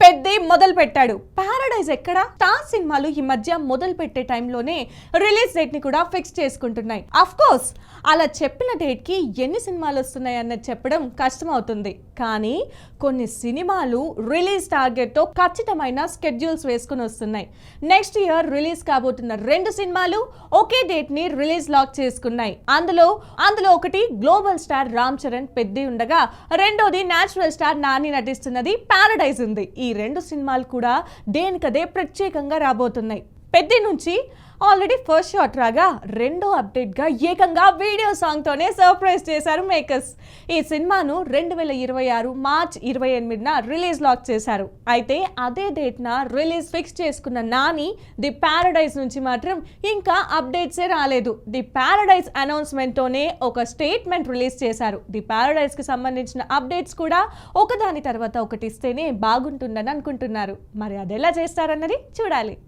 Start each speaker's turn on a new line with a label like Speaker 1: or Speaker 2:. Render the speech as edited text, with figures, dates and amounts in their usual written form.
Speaker 1: పెద్ద మొదలు పెట్టాడు. పారడైజ్ ఎక్కడ? స్టార్ సినిమాలు ఈ మధ్య మొదలు పెట్టే టైంలోనే రిలీజ్ డేట్ ని కూడా ఫిక్స్ చేసుకుంటున్నాయి. అఫ్ కోర్స్ అలా చెప్పిన డేట్ కి ఎన్ని సినిమాలు వస్తున్నాయి అన్నది చెప్పడం కష్టం అవుతుంది. కానీ కొన్ని సినిమాలు రిలీజ్ టార్గెట్ తో ఖచ్చితమైన స్కెడ్యూల్స్ వేసుకుని వస్తున్నాయి. నెక్స్ట్ ఇయర్ రిలీజ్ కాబోతున్న 2 సినిమాలు ఒకే డేట్ ని రిలీజ్ లాక్ చేసుకున్నాయి. అందులో ఒకటి గ్లోబల్ స్టార్ రామ్ చరణ్ పెద్ది ఉండగా, రెండోది నేచురల్ స్టార్ నాని నటిస్తున్నది పారడైజ్ ఉంది. ఈ 2 సినిమాలు కూడా దేనికదే ప్రత్యేకంగా రాబోతున్నాయి. పెద్ది నుంచి ఆల్రెడీ ఫస్ట్ షాట్ రాగా, రెండో అప్డేట్ గా ఏకంగా వీడియో సాంగ్ తోనే సర్ప్రైజ్ చేశారు మేకర్స్. ఈ సినిమాను 2026 మార్చ్ 28న రిలీజ్ లాక్ చేశారు. అయితే అదే డేట్ న రిలీజ్ ఫిక్స్ చేసుకున్న నాని ది పారడైజ్ నుంచి మాత్రం ఇంకా అప్డేట్సే రాలేదు. ది పారడైజ్ అనౌన్స్మెంట్ తోనే ఒక స్టేట్మెంట్ రిలీజ్ చేశారు. ది పారడైజ్ కి సంబంధించిన అప్డేట్స్ కూడా ఒకదాని తర్వాత ఒకటి ఇస్తేనే బాగుంటుందని అనుకుంటున్నారు. మరి అదెలా చేస్తారన్నది చూడాలి.